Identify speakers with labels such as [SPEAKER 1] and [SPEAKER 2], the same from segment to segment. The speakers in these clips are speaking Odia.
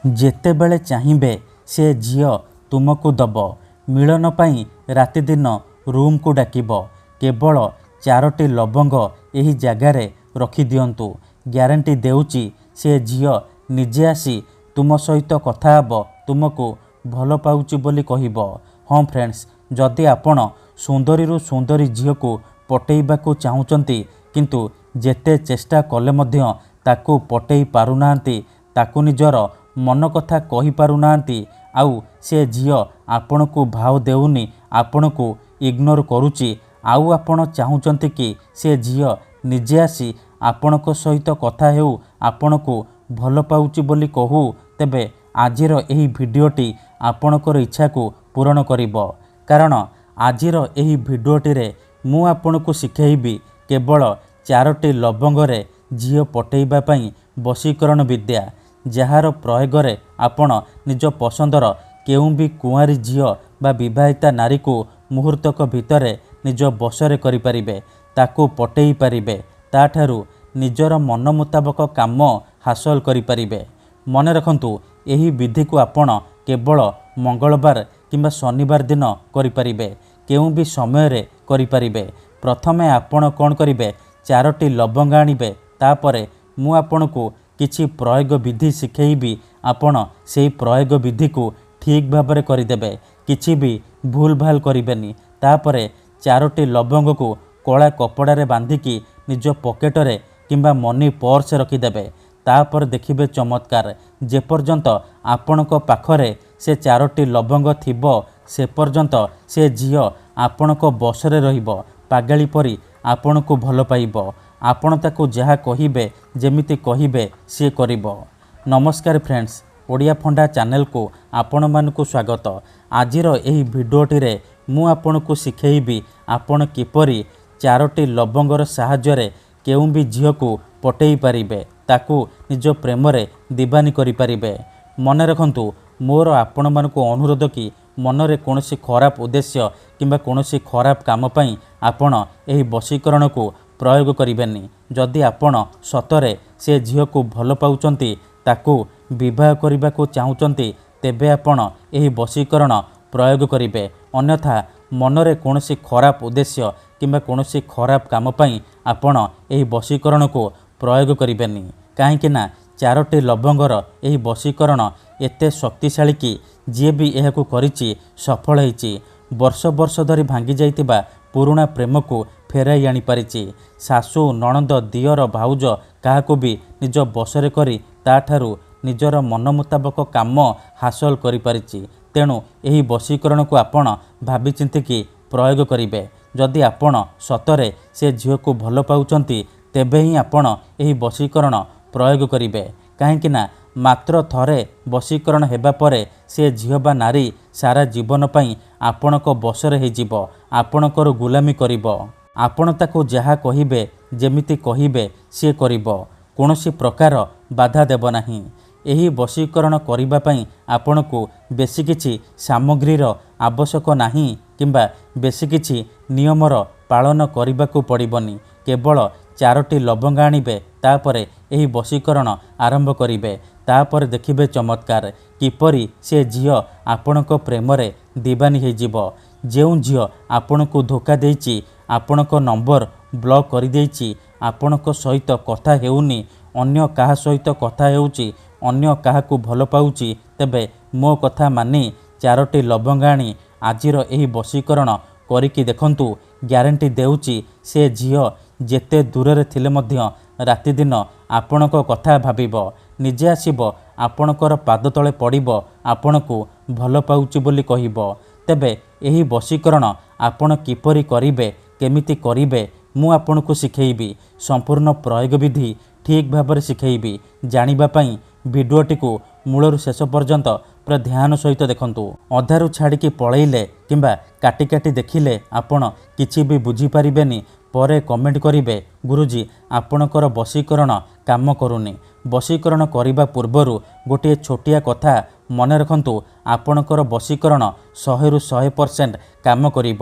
[SPEAKER 1] ଯେତେବେଳେ ଚାହିଁବେ ସେ ଝିଅ ତୁମକୁ ଦବ। ମିଳନ ପାଇଁ ରାତିଦିନ ରୁମ୍କୁ ଡାକିବ। କେବଳ 4ଟି ଲବଙ୍ଗ ଏହି ଜାଗାରେ ରଖିଦିଅନ୍ତୁ। ଗ୍ୟାରେଣ୍ଟି ଦେଉଛି ସେ ଝିଅ ନିଜେ ଆସି ତୁମ ସହିତ କଥା ହେବ, ତୁମକୁ ଭଲ ପାଉଛି ବୋଲି କହିବ। ହଁ ଫ୍ରେଣ୍ଡସ୍, ଯଦି ଆପଣ ସୁନ୍ଦରୀରୁ ସୁନ୍ଦରୀ ଝିଅକୁ ପଟେଇବାକୁ ଚାହୁଁଛନ୍ତି କିନ୍ତୁ ଯେତେ ଚେଷ୍ଟା କଲେ ମଧ୍ୟ ତାକୁ ପଟେଇ ପାରୁନାହାନ୍ତି, ତାକୁ ନିଜର ମନ କଥା କହିପାରୁନାହାନ୍ତି, ଆଉ ସେ ଝିଅ ଆପଣଙ୍କୁ ଭାव ଦେଉନି, ଆପଣଙ୍କୁ ଇଗ୍ନୋର କରୁଛି, ଆଉ ଆପଣ ଚାହୁଁଛନ୍ତି କି ସେ ଝିଅ ନିଜେ ଆସି ଆପଣଙ୍କ ସହିତ କଥା ହେଉ, ଆପଣଙ୍କୁ ଭଲ ପାଉଛି ବୋଲି କହୁ, ତେବେ ଆଜିର ଏହି ଭିଡ଼ିଓଟି ଆପଣଙ୍କର ଇଚ୍ଛାକୁ ପୂରଣ କରିବ। କାରଣ ଆଜିର ଏହି ଭିଡ଼ିଓଟିରେ ମୁଁ ଆପଣଙ୍କୁ ଶିଖେଇବି କେବଳ 4ଟି ଲବଙ୍ଗରେ ଝିଅ ପଟେଇବା ପାଇଁ ବଶୀକରଣ ବିଦ୍ୟା, ଯାହାର ପ୍ରୟୋଗରେ ଆପଣ ନିଜ ପସନ୍ଦର କେଉଁ ବି କୁଆଁରୀ ଝିଅ ବା ବିବାହିତା ନାରୀକୁ ମୁହୂର୍ତ୍ତକ ଭିତରେ ନିଜ ବଶରେ କରିପାରିବେ, ତାକୁ ପଟେଇ ପାରିବେ, ତାଠାରୁ ନିଜର ମନ ମୁତାବକ କାମ ହାସଲ କରିପାରିବେ। ମନେ ରଖନ୍ତୁ, ଏହି ବିଧିକୁ ଆପଣ କେବଳ ମଙ୍ଗଳବାର କିମ୍ବା ଶନିବାର ଦିନ କରିପାରିବେ। କେଉଁ ବି ସମୟରେ କରିପାରିବେ। ପ୍ରଥମେ ଆପଣ କ'ଣ କରିବେ, 4ଟି ଲବଙ୍ଗ ଆଣିବେ। ତାପରେ ମୁଁ ଆପଣଙ୍କୁ କିଛି ପ୍ରୟୋଗ ବିଧି ଶିଖେଇବି। ଆପଣ ସେହି ପ୍ରୟୋଗ ବିଧିକୁ ଠିକ୍ ଭାବରେ କରିଦେବେ, କିଛି ବି ଭୁଲ ଭାଲ କରିବେନି। ତାପରେ 4ଟି ଲବଙ୍ଗକୁ କଳା କପଡ଼ାରେ ବାନ୍ଧିକି ନିଜ ପକେଟରେ କିମ୍ବା ମନି ପର୍ସରେ ରଖିଦେବେ। ତାପରେ ଦେଖିବେ ଚମତ୍କାର। ଯେପର୍ଯ୍ୟନ୍ତ ଆପଣଙ୍କ ପାଖରେ ସେ 4ଟି ଲବଙ୍ଗ ଥିବ, ସେ ପର୍ଯ୍ୟନ୍ତ ସେ ଝିଅ ଆପଣଙ୍କ ବଶରେ ରହିବ। ପାଗଳୀ ପରି ଆପଣଙ୍କୁ ଭଲ ପାଇବ। ଆପଣ ତାକୁ ଯାହା କହିବେ, ଯେମିତି କହିବେ ସିଏ କରିବ। ନମସ୍କାର ଫ୍ରେଣ୍ଡସ୍, ଓଡ଼ିଆ ଫଣ୍ଡା ଚ୍ୟାନେଲକୁ ଆପଣମାନଙ୍କୁ ସ୍ୱାଗତ। ଆଜିର ଏହି ଭିଡ଼ିଓଟିରେ ମୁଁ ଆପଣଙ୍କୁ ଶିଖେଇବି ଆପଣ କିପରି 4ଟି ଲବଙ୍ଗର ସାହାଯ୍ୟରେ କେଉଁ ବି ଝିଅକୁ ପଟେଇ ପାରିବେ, ତାକୁ ନିଜ ପ୍ରେମରେ ଦିବାନୀ କରିପାରିବେ। ମନେ ରଖନ୍ତୁ, ମୋର ଆପଣମାନଙ୍କୁ ଅନୁରୋଧ କି ମନରେ କୌଣସି ଖରାପ ଉଦ୍ଦେଶ୍ୟ କିମ୍ବା କୌଣସି ଖରାପ କାମ ପାଇଁ ଆପଣ ଏହି ବଶୀକରଣକୁ ପ୍ରୟୋଗ କରିବେନି। ଯଦି ଆପଣ ସତରେ ସେ ଝିଅକୁ ଭଲ ପାଉଛନ୍ତି, ତାକୁ ବିବାହ କରିବାକୁ ଚାହୁଁଛନ୍ତି, ତେବେ ଆପଣ ଏହି ବଶୀକରଣ ପ୍ରୟୋଗ କରିବେ। ଅନ୍ୟଥା ମନରେ କୌଣସି ଖରାପ ଉଦ୍ଦେଶ୍ୟ କିମ୍ବା କୌଣସି ଖରାପ କାମ ପାଇଁ ଆପଣ ଏହି ବଶୀକରଣକୁ ପ୍ରୟୋଗ କରିବେନି। କାହିଁକି ନା 4ଟି ଲବଙ୍ଗର ଏହି ବଶୀକରଣ ଏତେ ଶକ୍ତିଶାଳୀ କି ଯିଏ ବି ଏହାକୁ କରିଛି ସଫଳ ହେଇଛି। ବର୍ଷ ବର୍ଷ ଧରି ଭାଙ୍ଗି ଯାଇଥିବା ପୁରୁଣା ପ୍ରେମକୁ ଫେରାଇ ଆଣିପାରିଛି। ଶାଶୁ, ନଣନ୍ଦ, ଦିଅର, ଭାଉଜ କାହାକୁ ବି ନିଜ ବଶରେ କରି ତାଠାରୁ ନିଜର ମନ ମୁତାବକ କାମ ହାସଲ କରିପାରିଛି। ତେଣୁ ଏହି ବଶୀକରଣକୁ ଆପଣ ଭାବିଚିନ୍ତିକି ପ୍ରୟୋଗ କରିବେ। ଯଦି ଆପଣ ସତରେ ସେ ଝିଅକୁ ଭଲ ପାଉଛନ୍ତି, ତେବେ ହିଁ ଆପଣ ଏହି ବଶୀକରଣ ପ୍ରୟୋଗ କରିବେ। କାହିଁକି ନା ମାତ୍ର ଥରେ ବଶୀକରଣ ହେବା ପରେ ସେ ଝିଅ ବା ନାରୀ ସାରା ଜୀବନ ପାଇଁ ଆପଣଙ୍କ ବଶରେ ହେଇଯିବ, ଆପଣଙ୍କର ଗୁଲାମୀ କରିବ। ଆପଣ ତାକୁ ଯାହା କହିବେ, ଯେମିତି କହିବେ ସିଏ କରିବ। କୌଣସି ପ୍ରକାର ବାଧା ଦେବ ନାହିଁ। ଏହି ବଶୀକରଣ କରିବା ପାଇଁ ଆପଣଙ୍କୁ ବେଶୀ କିଛି ସାମଗ୍ରୀର ଆବଶ୍ୟକ ନାହିଁ କିମ୍ବା ବେଶୀ କିଛି ନିୟମର ପାଳନ କରିବାକୁ ପଡ଼ିବନି। କେବଳ 4ଟି ଲବଙ୍ଗ ଆଣିବେ, ତାପରେ ଏହି ବଶୀକରଣ ଆରମ୍ଭ କରିବେ। ତାପରେ ଦେଖିବେ ଚମତ୍କାର, କିପରି ସେ ଝିଅ ଆପଣଙ୍କ ପ୍ରେମରେ ଦିବାନୀ ହେଇଯିବ। ଯେଉଁ ଝିଅ ଆପଣଙ୍କୁ ଧୋକା ଦେଇଛି, ଆପଣଙ୍କ ନମ୍ବର ବ୍ଲକ୍ କରିଦେଇଛି, ଆପଣଙ୍କ ସହିତ କଥା ହେଉନି, ଅନ୍ୟ କାହା ସହିତ କଥା ହେଉଛି, ଅନ୍ୟ କାହାକୁ ଭଲ ପାଉଛି, ତେବେ ମୋ କଥା ମାନି 4ଟି ଲବଙ୍ଗ ଆଣି ଆଜିର ଏହି ବଶୀକରଣ କରିକି ଦେଖନ୍ତୁ। ଗ୍ୟାରେଣ୍ଟି ଦେଉଛି ସେ ଝିଅ ଯେତେ ଦୂରରେ ଥିଲେ ମଧ୍ୟ ରାତିଦିନ ଆପଣଙ୍କ କଥା ଭାବିବ, ନିଜେ ଆସିବ ଆପଣଙ୍କର ପାଦ ତଳେ ପଡ଼ିବ, ଆପଣଙ୍କୁ ଭଲ ପାଉଛି ବୋଲି କହିବ। ତେବେ ଏହି ବଶୀକରଣ ଆପଣ କିପରି କରିବେ, କେମିତି କରିବେ, ମୁଁ ଆପଣଙ୍କୁ ଶିଖେଇବି। ସମ୍ପୂର୍ଣ୍ଣ ପ୍ରୟୋଗ ବିଧି ଠିକ୍ ଭାବରେ ଶିଖେଇବି। ଜାଣିବା ପାଇଁ ଭିଡ଼ିଓଟିକୁ ମୂଳରୁ ଶେଷ ପର୍ଯ୍ୟନ୍ତ ପୁରା ଧ୍ୟାନ ସହିତ ଦେଖନ୍ତୁ। ଅଧାରୁ ଛାଡ଼ିକି ପଳେଇଲେ କିମ୍ବା କାଟି କାଟି ଦେଖିଲେ ଆପଣ କିଛି ବି ବୁଝିପାରିବେନି। ପରେ କମେଣ୍ଟ କରିବେ, ଗୁରୁଜୀ ଆପଣଙ୍କର ବଶୀକରଣ କାମ କରୁନି। ବଶୀକରଣ କରିବା ପୂର୍ବରୁ ଗୋଟିଏ ଛୋଟିଆ କଥା ମନେ ରଖନ୍ତୁ, ଆପଣଙ୍କର ବଶୀକରଣ 100ରୁ 100% କାମ କରିବ।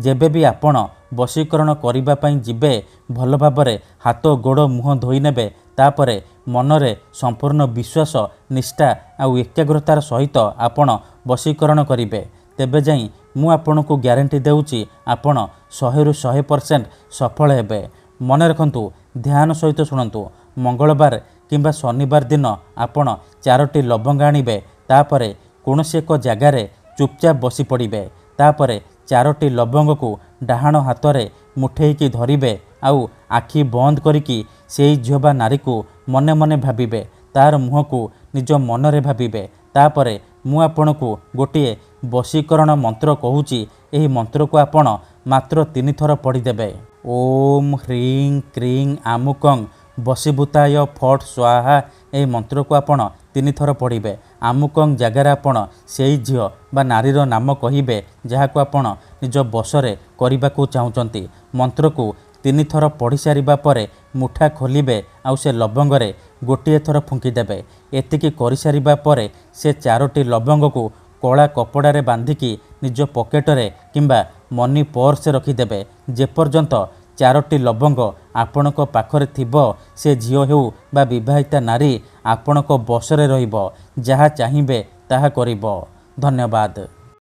[SPEAKER 1] ଯେବେ ବି ଆପଣ ବଶୀକରଣ କରିବା ପାଇଁ ଯିବେ, ଭଲ ଭାବରେ ହାତ ଗୋଡ଼ ମୁହଁ ଧୋଇ ନେବେ। तापरे मनरे संपूर्ण विश्वास निष्ठा आउ एकाग्रतार सहित आपण वशीकरण करेंगे तेबे जाई मु आपन को ग्यारंटी देउची आपण 100% सफल हेबे। मन रखंतु ध्यान सहित शुणु मंगलवार किंबा शनिवार दिन आपण 4टी लवंग आनिबे तापरे कोनोसी एक जगार चुपचाप बसी पड़े तापरे 4टी लवंग को डाहाण हाथ में मुठेकी धरिबे आउ आखि बंद करिकी सेई झियो बा नारी को मने मने भाबिबे तार मुह को निज मनरे भाबिबे तापरे मु आपन को गोटे वशीकरण मंत्र कहूची एही मंत्र को आपण मात्र 3 थर पढ़ीदेवे। ओम ह्रीं क्रीं आमुकं वशीभूताय फट स्वाहा यही मंत्र को आपण 3 थर पढ़े। आमुकं जगार आपण से झील बा नारीर नाम कहे जहाँ को आपण निज बसरे करने को चाहूँगी। मंत्र को 3 थर पढ़ी सारिबा परे मुठा खोलिबे आउ से लवंगरे गोटे थर फुंकीदेवे। एतिकी कर सारिबा परे से 4टी लवंग को कला कपड़ारे बांधिकी निज पकेटरे किंबा मनी पर्स रखिदेवे जेपर्यंत 4टी लवंग आपणक पाखरे थिबो से झियो हेउ बा विवाहिता नारी आपणक बसरे रहिबो जहाँ चाहिबे ताहा करिबो। धन्यवाद।